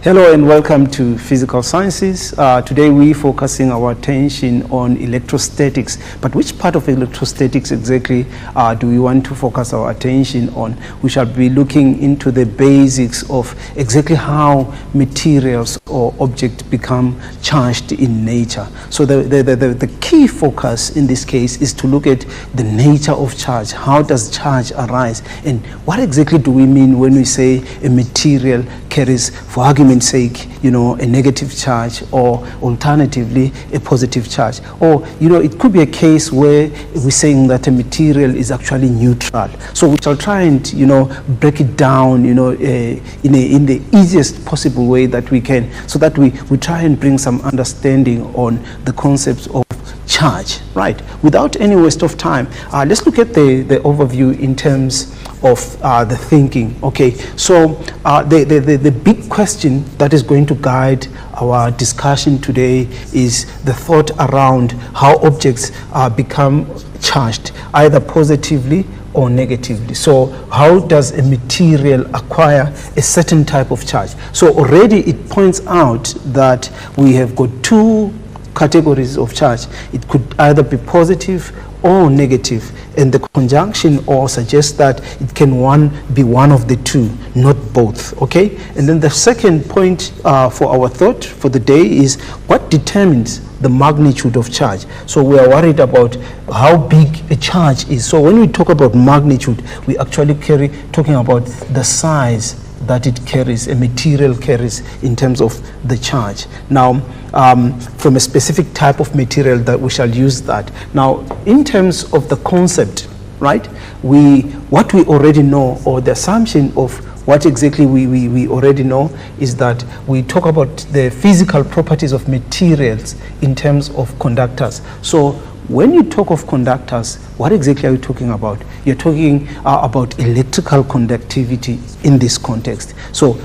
Hello and welcome to Physical Sciences. Today we're focusing our attention on electrostatics. But which part of electrostatics exactly do we want to focus our attention on? We shall be looking into the basics of exactly how materials or objects become charged in nature. So the key focus in this case is to look at the nature of charge. How does charge arise? And what exactly do we mean when we say a material carries, for argument's sake, a negative charge, or alternatively a positive charge? Or it could be a case where we're saying that a material is actually neutral. So we shall try and break it down in the easiest possible way that we can, so that we try and bring some understanding on the concepts of charge, right? Without any waste of time, let's look at the overview in terms of the thinking. Okay, so the big question that is going to guide our discussion today is the thought around how objects become charged, either positively or negatively. So how does a material acquire a certain type of charge? So already it points out that we have got two categories of charge. It could either be positive or negative, and the conjunction or suggests that it can be one of the two, not both. Okay, and then the second point for our thought for the day is what determines the magnitude of charge. So we are worried about how big a charge is. So when we talk about magnitude, we actually talking about the size that it carries, a material carries in terms of the charge. Now, from a specific type of material that we shall use that. Now, in terms of the concept, right, what we already know, or the assumption of what exactly we already know, is that we talk about the physical properties of materials in terms of conductors. So when you talk of conductors, what exactly are you talking about? You're talking about electrical conductivity in this context. So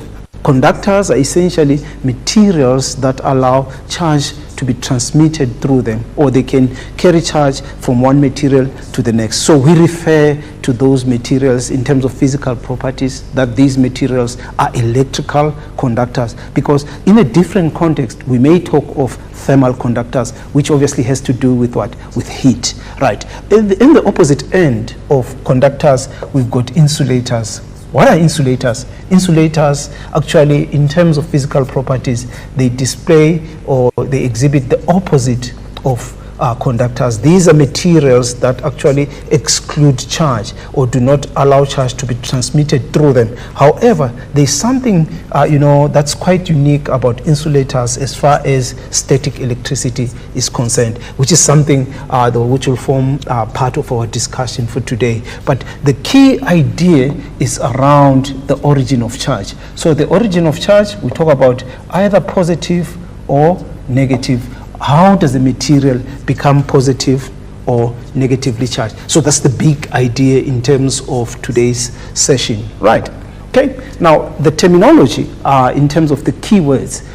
conductors are essentially materials that allow charge to be transmitted through them, or they can carry charge from one material to the next. So we refer to those materials in terms of physical properties, that these materials are electrical conductors, because in a different context we may talk of thermal conductors, which obviously has to do with what? With heat, right? In the opposite end of conductors, we've got insulators. What are insulators? Insulators, actually, in terms of physical properties, they display or they exhibit the opposite of conductors. These are materials that actually exclude charge or do not allow charge to be transmitted through them. However, there's something that's quite unique about insulators as far as static electricity is concerned, which is something which will form part of our discussion for today. But the key idea is around the origin of charge. So the origin of charge, we talk about either positive or negative. How does the material become positive or negatively charged? So that's the big idea in terms of today's session, right? Okay, now the terminology in terms of the keywords,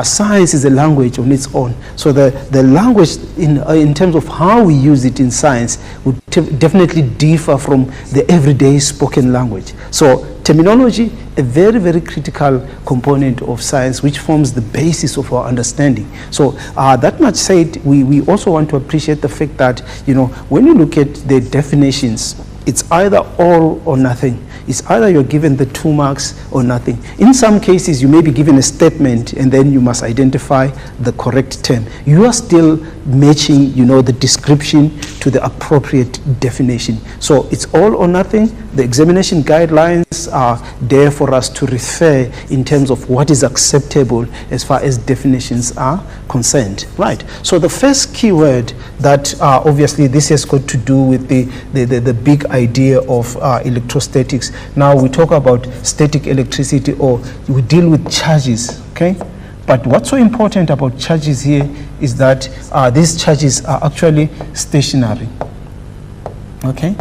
science is a language on its own. So the language in terms of how we use it in science would definitely differ from the everyday spoken language. So terminology, a very, very critical component of science, which forms the basis of our understanding. So that much said, we also want to appreciate the fact that, when you look at the definitions, it's either all or nothing. It's either you're given the 2 marks or nothing. In some cases, you may be given a statement and then you must identify the correct term. You are still matching, the description to the appropriate definition. So it's all or nothing. The examination guidelines are there for us to refer in terms of what is acceptable as far as definitions are concerned, right? So the first keyword that obviously this has got to do with the big idea of electrostatics. Now we talk about static electricity, or we deal with charges, okay? But what's so important about charges here is that these charges are actually stationary, okay?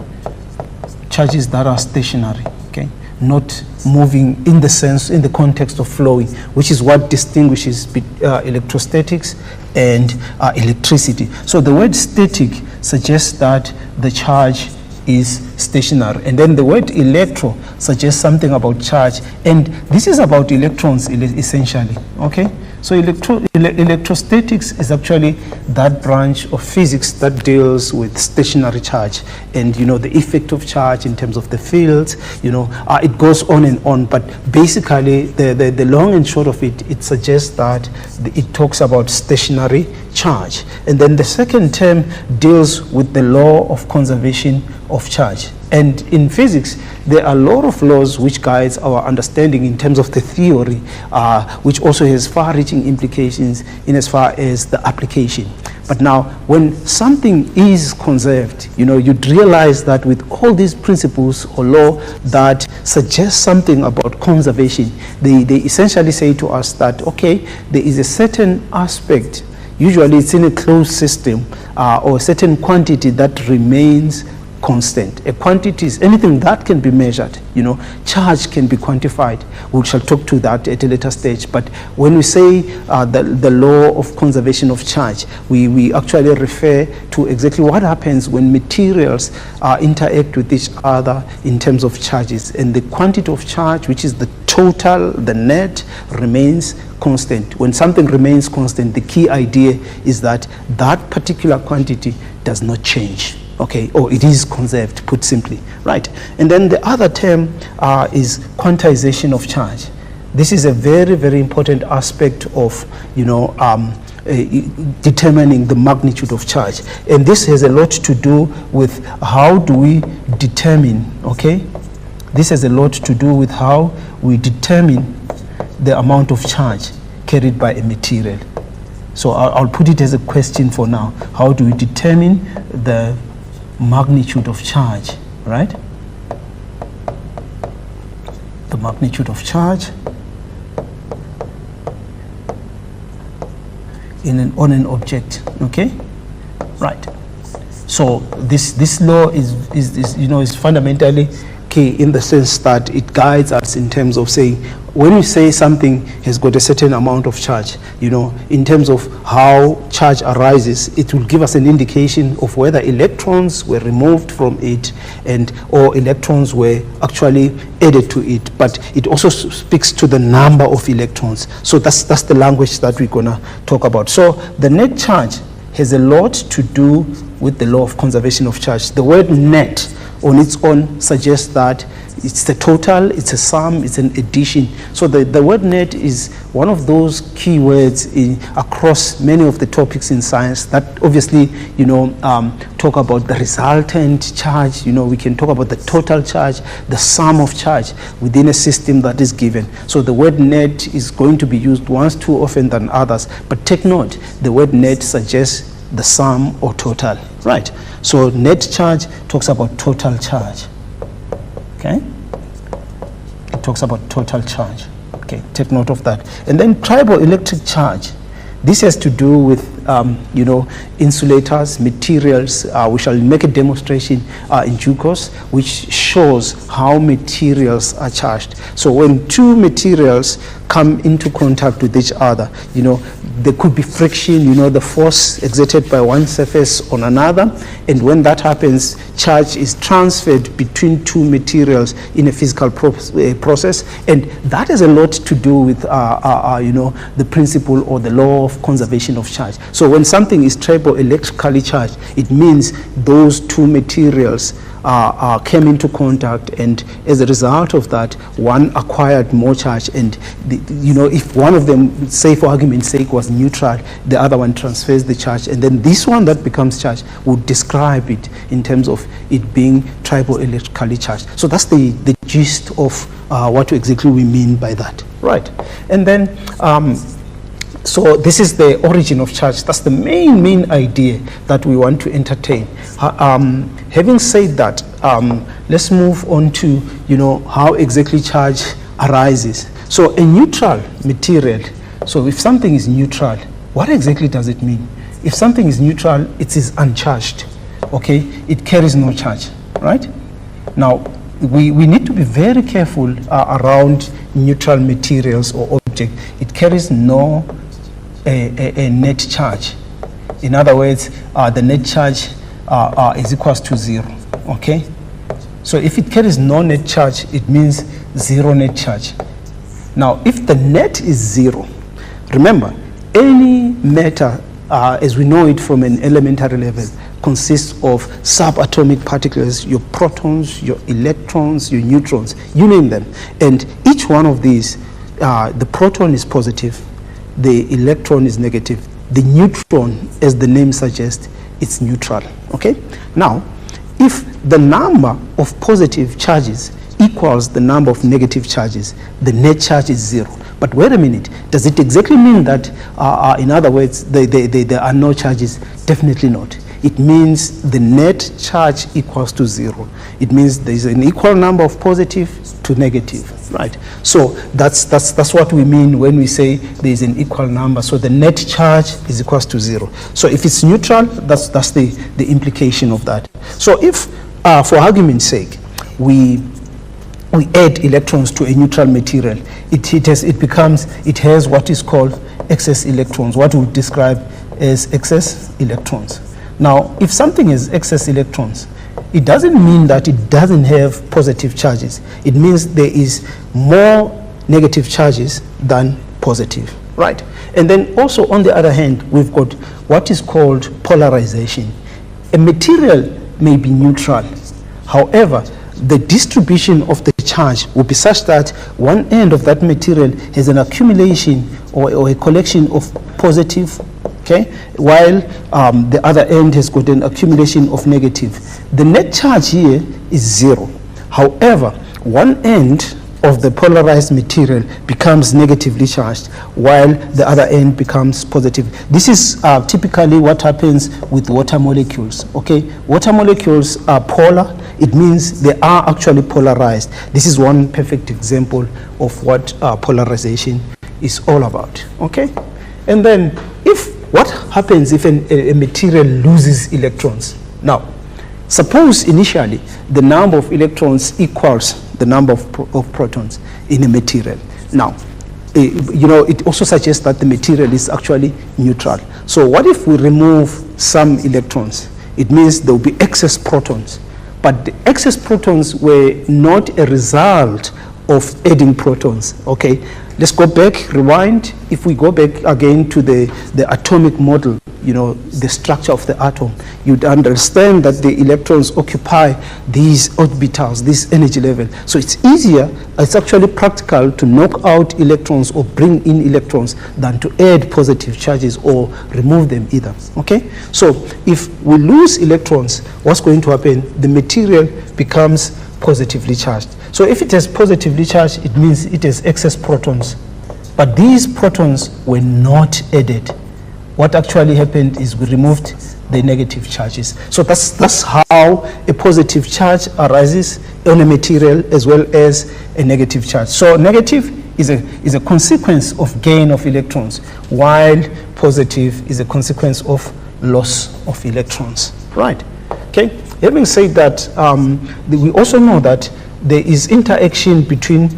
Charges that are stationary, okay? Not moving in the context of flowing, which is what distinguishes electrostatics and electricity. So the word static suggests that the charge is stationary. And then the word electro suggests something about charge, and this is about electrons essentially, okay? So electrostatics is actually that branch of physics that deals with stationary charge and, you know, the effect of charge in terms of the fields, you know, it goes on and on, but basically the long and short of it, it suggests that it talks about stationary charge. And then the second term deals with the law of conservation of charge. And in physics, there are a lot of laws which guides our understanding in terms of the theory, which also has far-reaching implications in as far as the application. But now, when something is conserved, you know, you'd realize that with all these principles or law that suggest something about conservation, they essentially say to us that, okay, there is a certain aspect, usually it's in a closed system, or a certain quantity that remains constant. A quantity is anything that can be measured, you know, charge can be quantified. We shall talk to that at a later stage. But when we say the law of conservation of charge, we actually refer to exactly what happens when materials interact with each other in terms of charges. And the quantity of charge, which is the total, the net, remains constant. When something remains constant, the key idea is that that particular quantity does not change. Okay, or it is conserved, put simply, right? And then the other term is quantization of charge. This is a very, very important aspect of, you know, determining the magnitude of charge. And this has a lot to do with how do we determine, okay? This has a lot to do with how we determine the amount of charge carried by a material. So I'll put it as a question for now. How do we determine the magnitude of charge, right? The magnitude of charge on an object, okay? Right. So this law is you know, is fundamentally key in the sense that it guides us in terms of saying, when we say something has got a certain amount of charge, you know, in terms of how charge arises, it will give us an indication of whether electrons were removed from it or electrons were actually added to it. But it also speaks to the number of electrons. So that's the language that we're gonna talk about. So the net charge has a lot to do with the law of conservation of charge. The word net on its own suggests that it's the total, it's a sum, it's an addition. So the word net is one of those key words across many of the topics in science that obviously, you know, talk about the resultant charge. You know, we can talk about the total charge, the sum of charge within a system that is given. So the word net is going to be used once too often than others. But take note, the word net suggests the sum or total, right? So net charge talks about total charge, okay? It talks about total charge, okay? Take note of that. And then triboelectric charge. This has to do with, you know, insulators, materials. We shall make a demonstration in due course, which shows how materials are charged. So when two materials come into contact with each other, you know, there could be friction, you know, the force exerted by one surface on another, and when that happens, charge is transferred between two materials in a physical process, and that has a lot to do with, you know, the principle or the law of conservation of charge. So when something is triboelectrically charged, it means those two materials came into contact, and as a result of that, one acquired more charge, and you know, if one of them, say for argument's sake, was neutral, the other one transfers the charge, and then this one that becomes charged would describe it in terms of it being triboelectrically charged. So that's the gist of what exactly we mean by that, right? And then so this is the origin of charge. That's the main idea that we want to entertain. Having said that, let's move on to, you know, how exactly charge arises. So a neutral material, so if something is neutral, what exactly does it mean? If something is neutral, it is uncharged, okay? It carries no charge, right? Now, we need to be very careful around neutral materials or object. It carries no a net charge. In other words, the net charge is equals to 0, okay? So if it carries no net charge, it means zero net charge. Now, if the net is zero, remember, any matter, as we know it from an elementary level, consists of subatomic particles, your protons, your electrons, your neutrons, you name them. And each one of these, the proton is positive, the electron is negative, the neutron, as the name suggests, it's neutral. Okay? Now, if the number of positive charges equals the number of negative charges, the net charge is zero. But wait a minute, does it exactly mean that, in other words, there are no charges? Definitely not. It means the net charge equals to zero. It means there is an equal number of positive to negative, right? So that's what we mean when we say there is an equal number. So the net charge is equals to zero. So if it's neutral, that's the implication of that. So if, for argument's sake, we add electrons to a neutral material, it has what is called excess electrons, what we describe as excess electrons. Now, if something has excess electrons, it doesn't mean that it doesn't have positive charges. It means there is more negative charges than positive, right? And then also, on the other hand, we've got what is called polarization. A material may be neutral. However, the distribution of the charge will be such that one end of that material has an accumulation or a collection of positive, okay, while the other end has got an accumulation of negative. The net charge here is zero. However, one end of the polarized material becomes negatively charged while the other end becomes positive. This is typically what happens with water molecules, okay? Water molecules are polar. It means they are actually polarized. This is one perfect example of what polarization is all about, okay? And then what happens if a material loses electrons? Now, suppose initially the number of electrons equals the number of protons in a material. Now, it also suggests that the material is actually neutral. So what if we remove some electrons? It means there will be excess protons. But the excess protons were not a result of adding protons, okay? Let's go back, rewind. If we go back again to the atomic model, the structure of the atom, you'd understand that the electrons occupy these orbitals, this energy level. So it's easier, it's actually practical to knock out electrons or bring in electrons than to add positive charges or remove them either, okay? So if we lose electrons, what's going to happen? The material becomes positively charged. So if it has positively charged, it means it has excess protons. But these protons were not added. What actually happened is we removed the negative charges. So that's how a positive charge arises on a material as well as a negative charge. So negative is a consequence of gain of electrons, while positive is a consequence of loss of electrons, right? Okay. Having said that, we also know that there is interaction between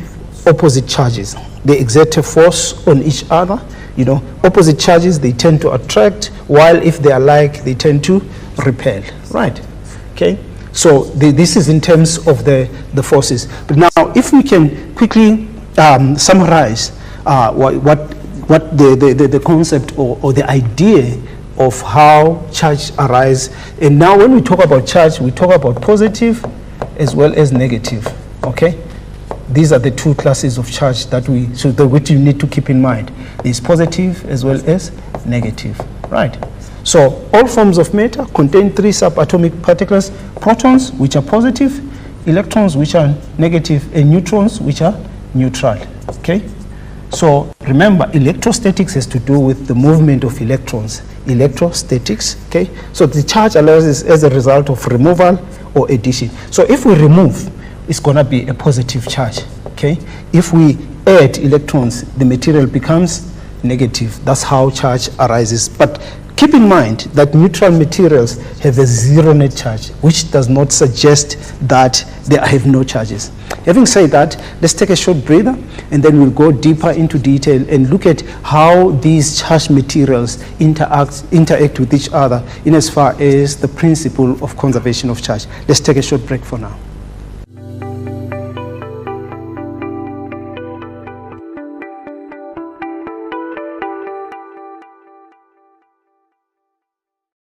opposite charges. They exert a force on each other. Opposite charges, they tend to attract, while if they are alike, they tend to repel, right? Okay, so this is in terms of the forces. But now, if we can quickly summarize what the concept or the idea of how charge arise. And now when we talk about charge, we talk about positive as well as negative, okay? These are the two classes of charge which you need to keep in mind. There's positive as well as negative, right? So all forms of matter contain three subatomic particles: protons, which are positive, electrons, which are negative, and neutrons, which are neutral, okay? So remember, electrostatics has to do with the movement of electrons. Electrostatics, okay? So the charge arises as a result of removal or addition. So if we remove, it's going to be a positive charge, okay? If we add electrons, the material becomes negative. That's how charge arises. But keep in mind that neutral materials have a zero net charge, which does not suggest that they have no charges. Having said that, let's take a short breather, and then we'll go deeper into detail and look at how these charged materials interact with each other in as far as the principle of conservation of charge. Let's take a short break for now.